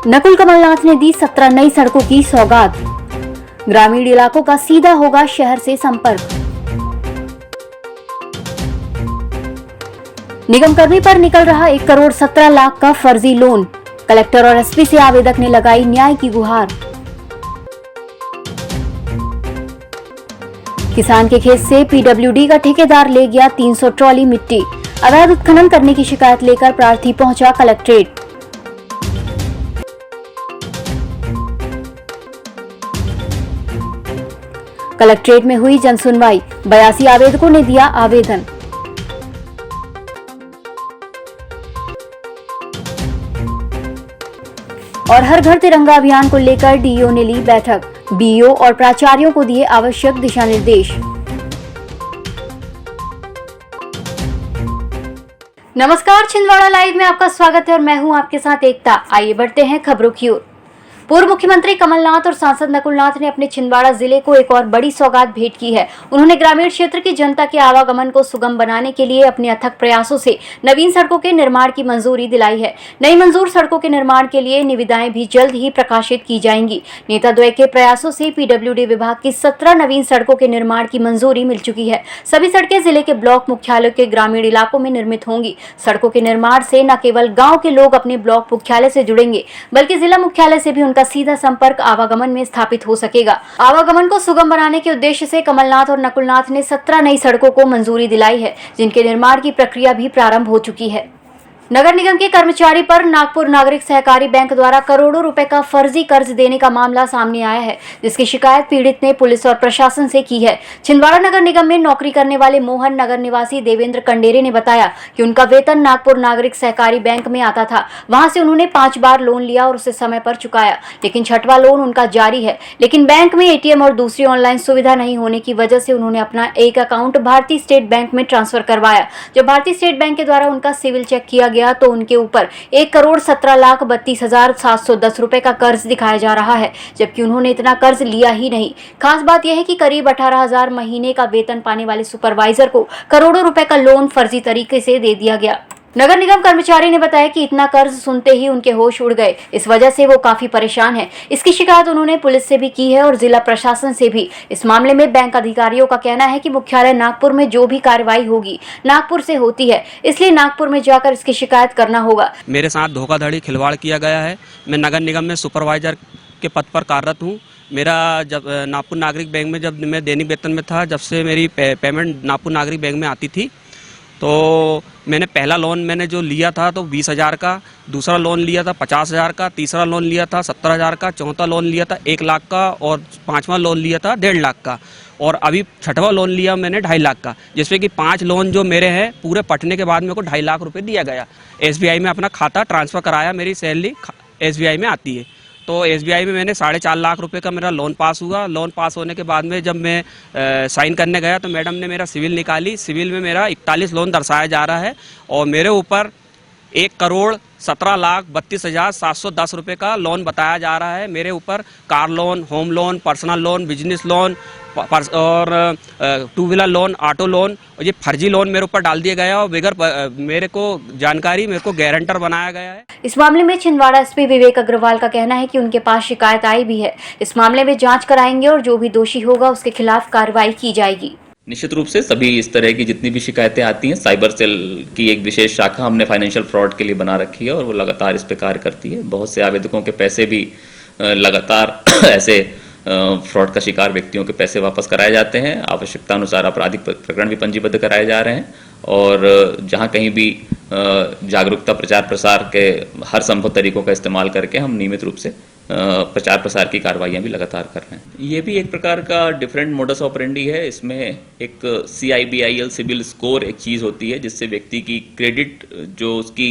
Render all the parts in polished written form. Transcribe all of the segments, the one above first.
नकुल कमलनाथ ने दी 17 नई सड़कों की सौगात। ग्रामीण इलाकों का सीधा होगा शहर से संपर्क। निगम कर्मी पर निकल रहा 1 करोड़ 17 लाख का फर्जी लोन। कलेक्टर और एसपी से आवेदक ने लगाई न्याय की गुहार। किसान के खेत से पीडब्ल्यूडी का ठेकेदार ले गया 300 ट्रॉली मिट्टी। अवैध उत्खनन करने की शिकायत लेकर प्रार्थी पहुंचा कलेक्ट्रेट। कलेक्ट्रेट में हुई जनसुनवाई, 82 आवेदकों ने दिया आवेदन। और हर घर तिरंगा अभियान को लेकर डीईओ ने ली बैठक। बीईओ और प्राचार्यों को दिए आवश्यक दिशा निर्देश। नमस्कार, छिंदवाड़ा लाइव में आपका स्वागत है और मैं हूं आपके साथ एकता। आइए बढ़ते हैं खबरों की ओर। पूर्व मुख्यमंत्री कमलनाथ और सांसद नकुलनाथ ने अपने छिंदवाड़ा जिले को एक और बड़ी सौगात भेंट की है। उन्होंने ग्रामीण क्षेत्र की जनता के आवागमन को सुगम बनाने के लिए अपने अथक प्रयासों से नवीन सड़कों के निर्माण की मंजूरी दिलाई है। नई मंजूर सड़कों के निर्माण के लिए निविदाएं भी जल्द ही प्रकाशित की जाएंगी। नेता द्वय के प्रयासों से पीडब्ल्यूडी विभाग की 17 नवीन सड़कों के निर्माण की मंजूरी मिल चुकी है। सभी सड़कें जिले के ब्लॉक मुख्यालय के ग्रामीण इलाकों में निर्मित होंगी। सड़कों के निर्माण से न केवल गाँव के लोग अपने ब्लॉक मुख्यालय से जुड़ेंगे, बल्कि जिला मुख्यालय से भी उनका सीधा संपर्क आवागमन में स्थापित हो सकेगा। आवागमन को सुगम बनाने के उद्देश्य से कमलनाथ और नकुलनाथ ने 17 नई सड़कों को मंजूरी दिलाई है, जिनके निर्माण की प्रक्रिया भी प्रारंभ हो चुकी है। नगर निगम के कर्मचारी पर नागपुर नागरिक सहकारी बैंक द्वारा करोड़ों रुपए का फर्जी कर्ज देने का मामला सामने आया है, जिसकी शिकायत पीड़ित ने पुलिस और प्रशासन से की है। छिंदवाड़ा नगर निगम में नौकरी करने वाले मोहन नगर निवासी देवेंद्र कंडेरे ने बताया कि उनका वेतन नागपुर नागरिक सहकारी बैंक में आता था। वहां से उन्होंने 5 बार लोन लिया और उसे समय पर चुकाया, लेकिन 6वां लोन उनका जारी है। लेकिन बैंक में एटीएम और दूसरी ऑनलाइन सुविधा नहीं होने की वजह से उन्होंने अपना एक अकाउंट भारतीय स्टेट बैंक में ट्रांसफर करवाया। जब भारतीय स्टेट बैंक के द्वारा उनका सिविल चेक किया गया तो उनके ऊपर 1 करोड़ 17 लाख 32,710 रुपए का कर्ज दिखाया जा रहा है, जबकि उन्होंने इतना कर्ज लिया ही नहीं। खास बात यह है कि करीब 18,000 महीने का वेतन पाने वाले सुपरवाइजर को करोड़ों रुपए का लोन फर्जी तरीके से दे दिया गया। नगर निगम कर्मचारी ने बताया कि इतना कर्ज सुनते ही उनके होश उड़ गए। इस वजह से वो काफी परेशान हैं। इसकी शिकायत उन्होंने पुलिस से भी की है और जिला प्रशासन से भी। इस मामले में बैंक अधिकारियों का कहना है कि मुख्यालय नागपुर में जो भी कार्रवाई होगी नागपुर से होती है, इसलिए नागपुर में जाकर इसकी शिकायत करना होगा। मेरे साथ धोखाधड़ी खिलवाड़ किया गया है। मैं नगर निगम में सुपरवाइजर के पद पर कार्यरत हूँ। मेरा जब नागपुर नागरिक बैंक में जब मैं दैनिक वेतन में था, जब से मेरी पेमेंट नागपुर नागरिक बैंक में आती थी, तो मैंने पहला लोन मैंने जो लिया था तो 20,000 का, दूसरा लोन लिया था 50,000 का, तीसरा लोन लिया था 17,000 का, चौथा लोन लिया था 1 लाख का और 5वां लोन लिया था 1.5 लाख का और अभी 6वां लोन लिया मैंने 2.5 लाख का, जिसमें कि 5 लोन जो मेरे हैं पूरे पटने के बाद मेरे को 2.5 लाख रुपए दिया गया। SBI में अपना खाता ट्रांसफ़र कराया, मेरी सैलरी SBI में आती है, तो SBI में मैंने 4.5 लाख रुपए का मेरा लोन पास हुआ। लोन पास होने के बाद में जब मैं साइन करने गया तो मैडम ने मेरा सिविल निकाली। सिविल में मेरा 41 लोन दर्शाया जा रहा है और मेरे ऊपर 1 करोड़ 17 लाख 32,710 रुपये का लोन बताया जा रहा है। मेरे ऊपर car loan, home loan, personal loan, business loan और 2 व्हीलर लोन, ऑटो लोन और ये फर्जी लोन मेरे ऊपर डाल दिया गया और बगैर मेरे को जानकारी मेरे को गारंटर बनाया गया है। इस मामले में छिंदवाड़ा एसपी विवेक अग्रवाल का कहना है कि उनके पास शिकायत आई भी है। इस मामले में जांच कराएंगे और जो भी दोषी होगा उसके खिलाफ कार्रवाई की जाएगी। निश्चित रूप से सभी इस तरह की जितनी भी शिकायतें आती हैं, साइबर सेल की एक विशेष शाखा हमने फाइनेंशियल फ्रॉड के लिए बना रखी है और वो लगातार इस पे कार्य करती है। बहुत से आवेदकों के पैसे भी लगातार ऐसे फ्रॉड का शिकार व्यक्तियों के पैसे वापस कराए जाते हैं। आवश्यकता अनुसार आपराधिक प्रकरण भी पंजीबद्ध कराए जा रहे हैं और जहां कहीं भी जागरूकता प्रचार प्रसार के हर संभव तरीकों का इस्तेमाल करके हम नियमित रूप से प्रचार प्रसार की कार्रवाइयां भी लगातार कर रहे हैं। ये भी एक प्रकार का डिफरेंट मोडस ऑपरेंडी है। इसमें एक CIBIL सिविल स्कोर एक चीज़ होती है जिससे व्यक्ति की क्रेडिट जो उसकी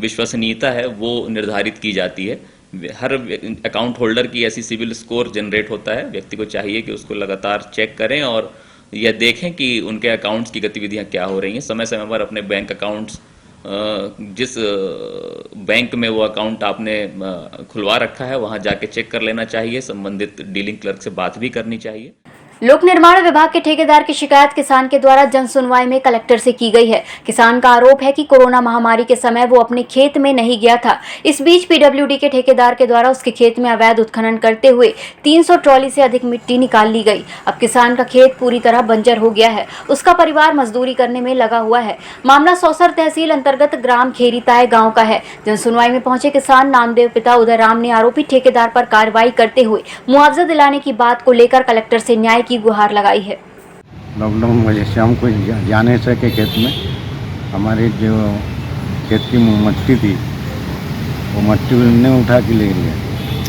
विश्वसनीयता है वो निर्धारित की जाती है। हर अकाउंट होल्डर की ऐसी सिविल स्कोर जनरेट होता है। व्यक्ति को चाहिए कि उसको लगातार चेक करें और यह देखें कि उनके अकाउंट्स की गतिविधियां क्या हो रही हैं। समय समय पर अपने बैंक अकाउंट्स जिस बैंक में वो अकाउंट आपने खुलवा रखा है वहां जाके चेक कर लेना चाहिए। संबंधित डीलिंग क्लर्क से बात भी करनी चाहिए। लोक निर्माण विभाग के ठेकेदार की शिकायत किसान के द्वारा जन सुनवाई में कलेक्टर से की गई है। किसान का आरोप है कि कोरोना महामारी के समय वो अपने खेत में नहीं गया था। इस बीच पीडब्ल्यूडी के ठेकेदार के द्वारा उसके खेत में अवैध उत्खनन करते हुए 300 ट्रॉली से अधिक मिट्टी निकाल ली गई। अब किसान का खेत पूरी तरह बंजर हो गया है। उसका परिवार मजदूरी करने में लगा हुआ है। मामला सौसर तहसील अंतर्गत ग्राम खेरीताय गाँव का है। जन सुनवाई में पहुंचे किसान नामदेव पिता उदय राम ने आरोपी ठेकेदार पर कार्रवाई करते हुए मुआवजा दिलाने की बात को लेकर कलेक्टर से न्याय की गुहार लगाई है। लॉकडाउन वजह से हम कोई जा नहीं सके खेत में। हमारी जो खेत की मट्टी थी वो मट्टी ने उठा के ले गया।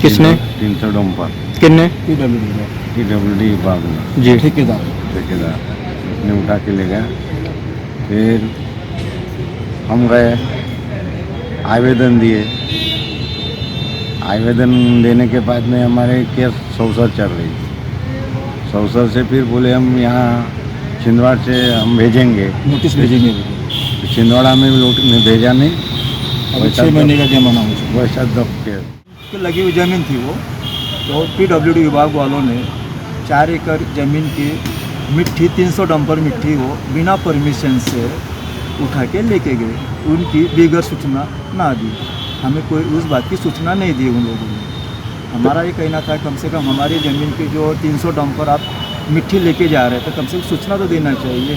किसने? 300 डंपर। किसने? पीडब्ल्यूडी विभाग में जी ठेकेदार उसने उठा के ले गया। फिर हम गए, आवेदन दिए। आवेदन देने के बाद में हमारे केस सौसर चल रही थी। सौसर से फिर बोले हम यहाँ छिंदवाड़ा से हम भेजेंगे, नोटिस भेजेंगे। तो छिंदवाड़ा में भी भेजा नहीं। अब 6 महीने का जमाना हो वैसा दब के तो लगी हुई ज़मीन थी वो, तो पीडब्ल्यूडी विभाग वालों ने 4 एकड़ ज़मीन की मिट्टी 300 डंपर मिट्टी वो बिना परमिशन से उठा के लेके गए। उनकी बगैर सूचना ना दी, हमें कोई उस बात की सूचना नहीं दी उन लोगों ने। हमारा ये कहना था कम से कम हमारी ज़मीन की जो 300 डंपर आप मिट्टी लेके जा रहे थे, कम से कम सूचना तो देना चाहिए,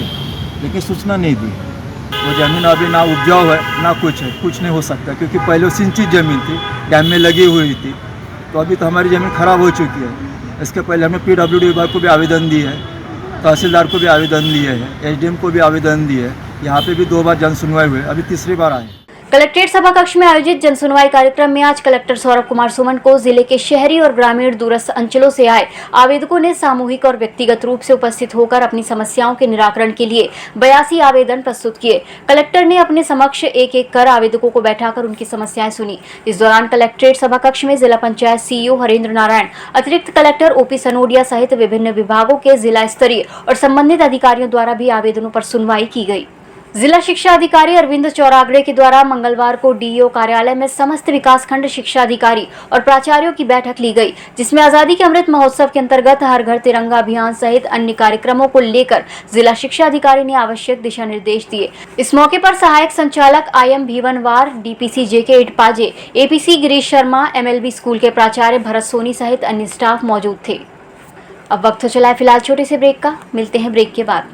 लेकिन सूचना नहीं दी। वो ज़मीन अभी ना उपजाऊ है ना कुछ है, कुछ नहीं हो सकता, क्योंकि पहले वो सिंचित ज़मीन थी, डैम में लगी हुई थी। तो अभी तो हमारी ज़मीन खराब हो चुकी है। इसके पहले हमने पीडब्ल्यूडी विभाग को भी आवेदन दिए है, तहसीलदार को भी आवेदन दिए है, एसडीएम को भी आवेदन दिए है। यहाँ पे भी 2 बार जन सुनवाई हुई, अभी तीसरी बार आए। कलेक्ट्रेट सभा कक्ष में आयोजित जन सुनवाई कार्यक्रम में आज कलेक्टर सौरभ कुमार सुमन को जिले के शहरी और ग्रामीण दूरस्थ अंचलों से आए आवेदकों ने सामूहिक और व्यक्तिगत रूप से उपस्थित होकर अपनी समस्याओं के निराकरण के लिए 82 आवेदन प्रस्तुत किए। कलेक्टर ने अपने समक्ष एक एक कर आवेदकों को बैठाकर उनकी समस्याएं सुनी। इस दौरान कलेक्ट्रेट सभा कक्ष में जिला पंचायत सीईओ हरेंद्र नारायण, अतिरिक्त कलेक्टर ओपी सनोडिया सहित विभिन्न विभागों के जिला स्तरीय और संबंधित अधिकारियों द्वारा भी आवेदनों पर सुनवाई की गई। जिला शिक्षा अधिकारी अरविंद चौरागड़े के द्वारा मंगलवार को डीईओ कार्यालय में समस्त विकासखंड शिक्षा अधिकारी और प्राचार्यों की बैठक ली गई, जिसमें आजादी के अमृत महोत्सव के अंतर्गत हर घर तिरंगा अभियान सहित अन्य कार्यक्रमों को लेकर जिला शिक्षा अधिकारी ने आवश्यक दिशा निर्देश दिए। इस मौके पर सहायक संचालक IM भीवनवार, DPC JK इटपाजे, APC Girish Sharma, MLB school के प्राचार्य भरत सोनी सहित अन्य स्टाफ मौजूद थे। अब वक्त हो चला है फिलहाल छोटे से ब्रेक का, मिलते हैं ब्रेक के बाद।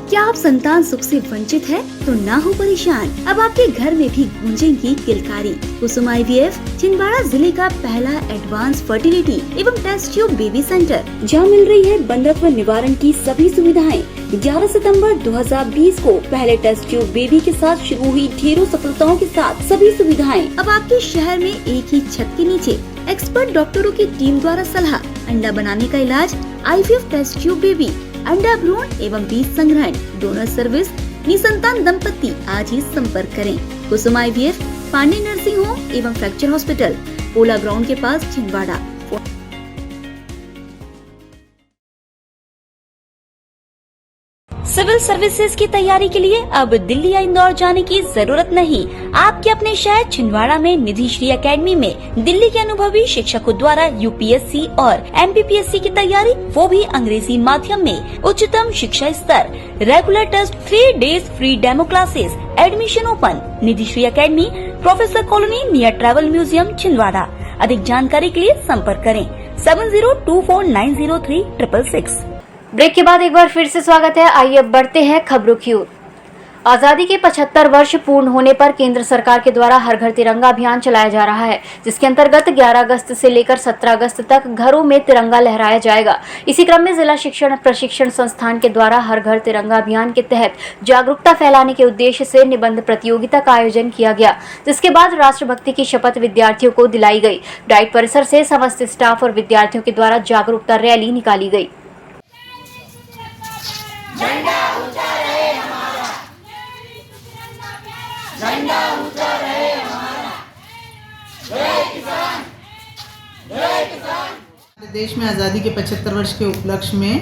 क्या आप संतान सुख से वंचित है तो ना हो परेशान, अब आपके घर में भी गूंजेगी किलकारी। कुसुम IVF छिंदवाड़ा जिले का पहला एडवांस फर्टिलिटी एवं टेस्ट ट्यूब बेबी सेंटर, जहां मिल रही है बंधत्व निवारण की सभी सुविधाएं। 11 सितंबर 2020 को पहले टेस्ट ट्यूब बेबी के साथ शुरू हुई ढेरों सफलताओं के साथ सभी सुविधाएं अब आपके शहर में एक ही छत के नीचे। एक्सपर्ट डॉक्टरों की टीम द्वारा सलाह, अंडा बनाने का इलाज, IVF टेस्ट ट्यूब बेबी, अंडा भ्रूण एवं बीज संग्रहण, डोनर सर्विस, निसंतान दंपति आज ही संपर्क करें। कुसुम IVF, पांडे नर्सिंग होम एवं फ्रैक्चर हॉस्पिटल, पोला ग्राउंड के पास, छिंदवाड़ा। सिविल सर्विसेज की तैयारी के लिए अब दिल्ली या इंदौर जाने की जरूरत नहीं। आपके अपने शहर छिंदवाड़ा में निधि श्री एकेडमी में दिल्ली के अनुभवी शिक्षकों द्वारा UPSC और MPPSC की तैयारी, वो भी अंग्रेजी माध्यम में। उच्चतम शिक्षा स्तर, regular test, 3 days free demo classes, admission open. Nidhi Shri academy, professor colony near travel museum, Chhindwara. अधिक जानकारी के लिए संपर्क करें 7024903666। ब्रेक के बाद एक बार फिर से स्वागत है। आइए अब बढ़ते हैं खबरों की ओर। आजादी के 75 वर्ष पूर्ण होने पर केंद्र सरकार के द्वारा हर घर तिरंगा अभियान चलाया जा रहा है, जिसके अंतर्गत 11 अगस्त से लेकर 17 अगस्त तक घरों में तिरंगा लहराया जाएगा। इसी क्रम में जिला शिक्षण प्रशिक्षण संस्थान के द्वारा हर घर तिरंगा अभियान के तहत जागरूकता फैलाने के उद्देश्य से निबंध प्रतियोगिता का आयोजन किया गया, जिसके बाद राष्ट्रभक्ति की शपथ विद्यार्थियों को दिलाई गई। डाइट परिसर से समस्त स्टाफ और विद्यार्थियों के द्वारा जागरूकता रैली निकाली गई। झंडा ऊंचा रहे हमारा, झंडा ऊंचा रहे हमारा, जय किसान, जय किसान। देश में आज़ादी के 75 वर्ष के उपलक्ष्य में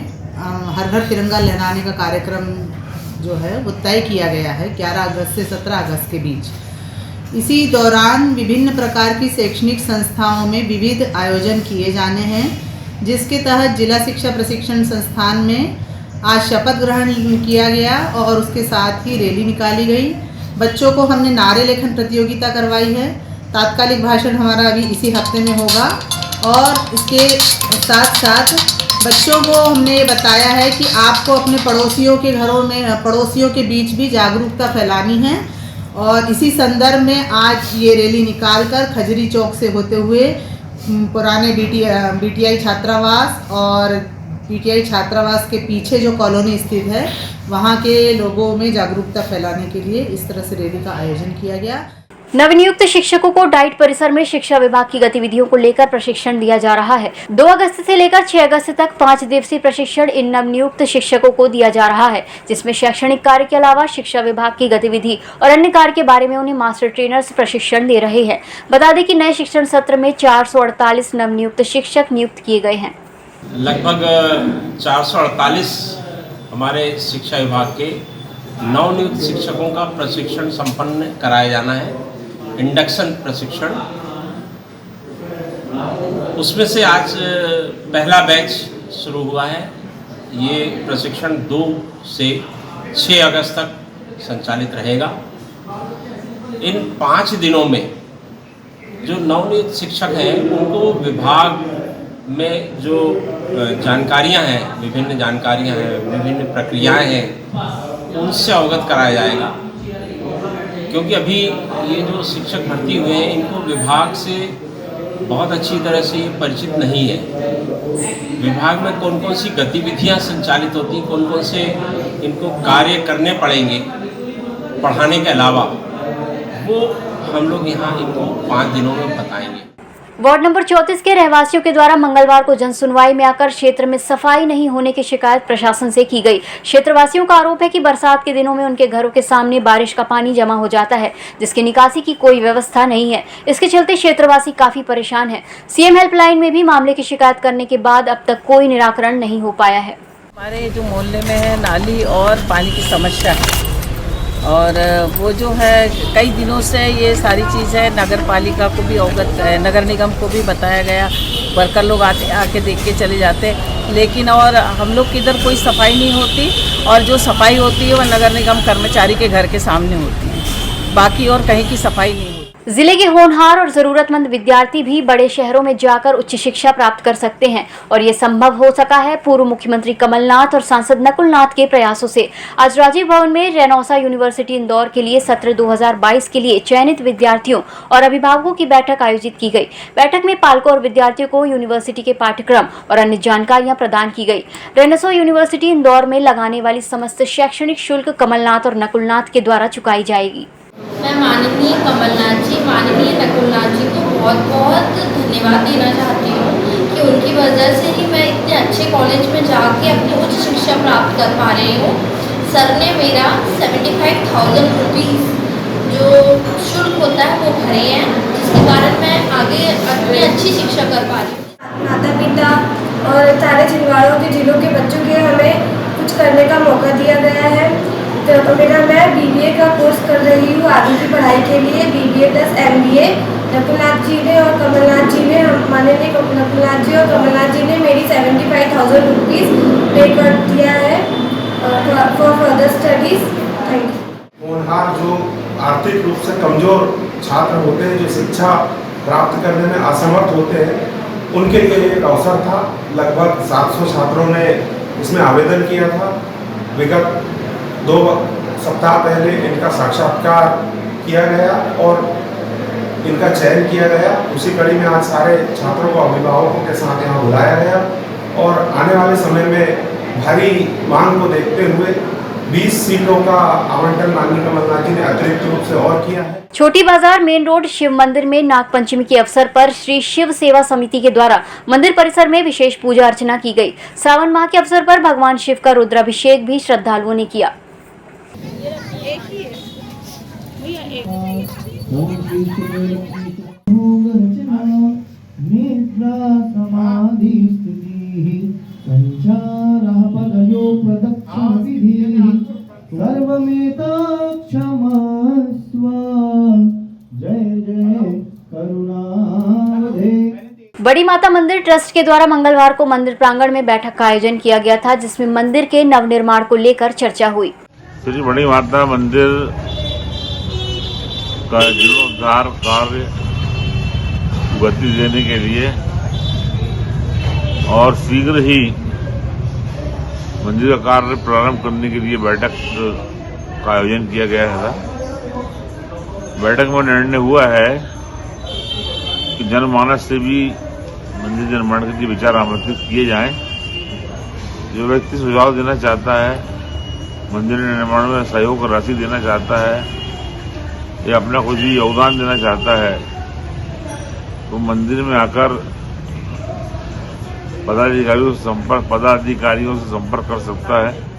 हर घर तिरंगा लहराने का कार्यक्रम जो है वो तय किया गया है 11 अगस्त से 17 अगस्त के बीच। इसी दौरान विभिन्न प्रकार की शैक्षणिक संस्थाओं में विविध आयोजन किए जाने हैं। जिसके तहत जिला शिक्षा प्रशिक्षण संस्थान में आज शपथ ग्रहण किया गया और उसके साथ ही रैली निकाली गई। बच्चों को हमने नारे लेखन प्रतियोगिता करवाई है। तात्कालिक भाषण हमारा अभी इसी हफ्ते में होगा और इसके साथ साथ बच्चों को हमने ये बताया है कि आपको अपने पड़ोसियों के घरों में, पड़ोसियों के बीच भी जागरूकता फैलानी है। और इसी संदर्भ में आज ये रैली निकालकर खजरी चौक से होते हुए पुराने बीटीआई छात्रावास और बीटीआई छात्रावास के पीछे जो कॉलोनी स्थित है वहाँ के लोगों में जागरूकता फैलाने के लिए इस तरह से रैली का आयोजन किया गया। नवनियुक्त शिक्षकों को डाइट परिसर में शिक्षा विभाग की गतिविधियों को लेकर प्रशिक्षण दिया जा रहा है। 2 अगस्त से लेकर 6 अगस्त तक 5 दिवसीय प्रशिक्षण इन नवनियुक्त शिक्षकों को दिया जा रहा है, जिसमें शैक्षणिक कार्य के अलावा शिक्षा विभाग की गतिविधि और अन्य कार्य के बारे में उन्हें मास्टर ट्रेनर्स प्रशिक्षण दे रहे हैं। बता दें कि नए शिक्षण सत्र में 448 नवनियुक्त शिक्षक नियुक्त किए गए हैं। लगभग 448 हमारे शिक्षा विभाग के नवनियुक्त शिक्षकों का प्रशिक्षण संपन्न कराया जाना है, इंडक्शन प्रशिक्षण। उसमें से आज पहला बैच शुरू हुआ है। ये प्रशिक्षण 2 से 6 अगस्त तक संचालित रहेगा। इन 5 दिनों में जो नवनियुक्त शिक्षक हैं उनको विभाग में जो जानकारियां हैं, विभिन्न जानकारियां हैं, विभिन्न प्रक्रियाएं हैं, उनसे अवगत कराया जाएगा। क्योंकि अभी ये जो शिक्षक भर्ती हुए हैं इनको विभाग से बहुत अच्छी तरह से ये परिचित नहीं है। विभाग में कौन कौन सी गतिविधियां संचालित होती, कौन कौन से इनको कार्य करने पड़ेंगे पढ़ाने के अलावा, वो हम लोग यहाँ इनको 5 दिनों में बताएंगे। वार्ड नंबर 34 के रहवासियों के द्वारा मंगलवार को जन सुनवाई में आकर क्षेत्र में सफाई नहीं होने की शिकायत प्रशासन से की गई। क्षेत्रवासियों का आरोप है कि बरसात के दिनों में उनके घरों के सामने बारिश का पानी जमा हो जाता है, जिसकी निकासी की कोई व्यवस्था नहीं है। इसके चलते क्षेत्रवासी काफी परेशान हैं। सीएम हेल्पलाइन में भी मामले की शिकायत करने के बाद अब तक कोई निराकरण नहीं हो पाया है। हमारे जो मोहल्ले में है नाली और पानी की समस्या है और वो जो है कई दिनों से ये सारी चीज़ें नगर पालिका को भी अवगत है, नगर निगम को भी बताया गया। वर्कर लोग आके देख के चले जाते, लेकिन और हम लोग की इधर कोई सफाई नहीं होती और जो सफाई होती है वह नगर निगम कर्मचारी के घर के सामने होती है, बाकी और कहीं की सफाई नहीं होती। जिले के होनहार और जरूरतमंद विद्यार्थी भी बड़े शहरों में जाकर उच्च शिक्षा प्राप्त कर सकते हैं और ये संभव हो सका है पूर्व मुख्यमंत्री कमलनाथ और सांसद नकुलनाथ के प्रयासों से। आज राजीव भवन में रेनौसा यूनिवर्सिटी इंदौर के लिए सत्र 2022 के लिए चयनित विद्यार्थियों और अभिभावकों की बैठक आयोजित की गई। बैठक में पालकों और विद्यार्थियों को यूनिवर्सिटी के पाठ्यक्रम और अन्य जानकारियां प्रदान की गई। रेनौसा यूनिवर्सिटी इंदौर में लगाने वाली समस्त शैक्षणिक शुल्क कमलनाथ और नकुलनाथ के द्वारा चुकाई जाएगी। मैं माननीय कमलनाथ जी, माननीय नकुलनाथ जी को बहुत बहुत धन्यवाद देना चाहती हूँ कि उनकी वजह से ही मैं इतने अच्छे कॉलेज में जाके अपनी उच्च शिक्षा प्राप्त कर पा रही हूँ। सर ने मेरा 75,000 रुपीज़ जो शुल्क होता है वो भरे हैं, जिसके कारण मैं आगे अपनी अच्छी शिक्षा कर पा रही हूँ। माता पिता और सारे छिंदवाड़ों के जिलों के बच्चों के हमें कुछ करने का मौका दिया गया है। तो मैं BBA का कोर्स कर रही हूँ आगे की पढ़ाई के लिए, BBA + MBA। नकुलनाथ जी ने और कमलनाथ जी ने, माननीय नकुलनाथ जी और कमलनाथ जी ने मेरी 75,000 रुपीज़ पे कर दिया है for further studies. Thank you. होनहार जो आर्थिक रूप से कमज़ोर छात्र होते हैं, जो शिक्षा प्राप्त करने में असमर्थ होते हैं, उनके लिए एक अवसर था। लगभग 700 छात्रों ने इसमें आवेदन किया था। विगत 2 सप्ताह पहले इनका साक्षात्कार किया गया और इनका चयन किया गया। उसी कड़ी में आज सारे छात्रों को अभिभावकों के साथ यहाँ बुलाया गया और आने वाले समय में भारी मांग को देखते हुए 20 सीटों का आवंटन माननीय कमलनाथ जी ने अतिरिक्त रूप से और किया है। छोटी बाजार मेन रोड शिव मंदिर में नागपंचमी के अवसर पर श्री शिव सेवा समिति के द्वारा मंदिर परिसर में विशेष पूजा अर्चना की गई। सावन माह के अवसर पर भगवान शिव का रुद्राभिषेक भी श्रद्धालुओं ने किया। बड़ी माता मंदिर ट्रस्ट के द्वारा मंगलवार को मंदिर प्रांगण में बैठक का आयोजन किया गया था, जिसमें मंदिर के नवनिर्माण को लेकर चर्चा हुई। श्री बड़ी माता मंदिर का जीर्णोद्धार कार्य गति देने के लिए और शीघ्र ही मंदिर का कार्य प्रारंभ करने के लिए बैठक का आयोजन किया गया था। बैठक में निर्णय हुआ है कि जनमानस से भी मंदिर निर्माण के लिए विचार आमंत्रित किए जाएं। जो व्यक्ति सुझाव देना चाहता है, मंदिर निर्माण में सहयोग राशि देना चाहता है या अपना कुछ भी योगदान देना चाहता है, तो मंदिर में आकर पदाधिकारियों से संपर्क कर सकता है।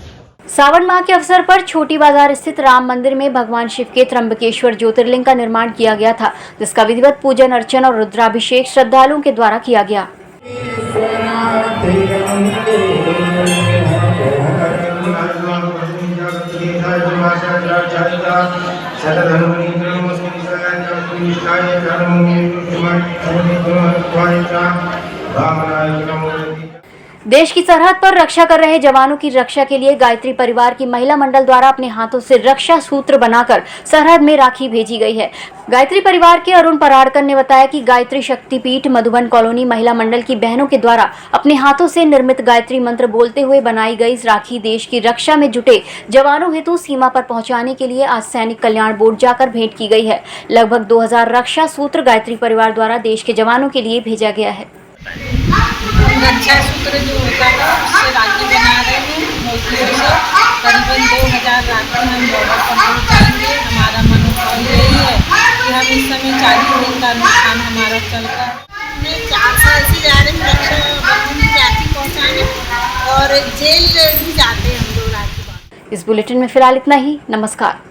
सावन माह के अवसर पर छोटी बाजार स्थित राम मंदिर में भगवान शिव के त्र्यंबकेश्वर ज्योतिर्लिंग का निर्माण किया गया था, जिसका विधिवत पूजन अर्चन और रुद्राभिषेक श्रद्धालुओं के द्वारा किया गया। देश की सरहद पर रक्षा कर रहे जवानों की रक्षा के लिए गायत्री परिवार की महिला मंडल द्वारा अपने हाथों से रक्षा सूत्र बनाकर सरहद में राखी भेजी गई है। गायत्री परिवार के अरुण पराड़कर ने बताया कि गायत्री शक्तिपीठ मधुबन कॉलोनी महिला मंडल की बहनों के द्वारा अपने हाथों से निर्मित गायत्री मंत्र बोलते हुए बनाई गई इस राखी देश की रक्षा में जुटे जवानों हेतु सीमा पर पहुंचाने के लिए आज सैनिक कल्याण बोर्ड जाकर भेंट की गई है। लगभग 2000 रक्षा सूत्र गायत्री परिवार द्वारा देश के जवानों के लिए भेजा गया है। रक्षा सूत्र जो होता है उससे राखी बना रहे हैं मोतियों से। करीबन 2000 राखी हम बॉर्डर पर पहुँचाएंगे। हमारा मनोभाव यही है कि हम इस समय 40 दिन का अनुष्ठान हमारा चलता है। मैं 4 साल से जा रही हूँ रक्षा बंधन की राखी पहुँचाने और जेल भी जाते हैं हम लोग राखी। इस बुलेटिन में फिलहाल इतना ही। नमस्कार।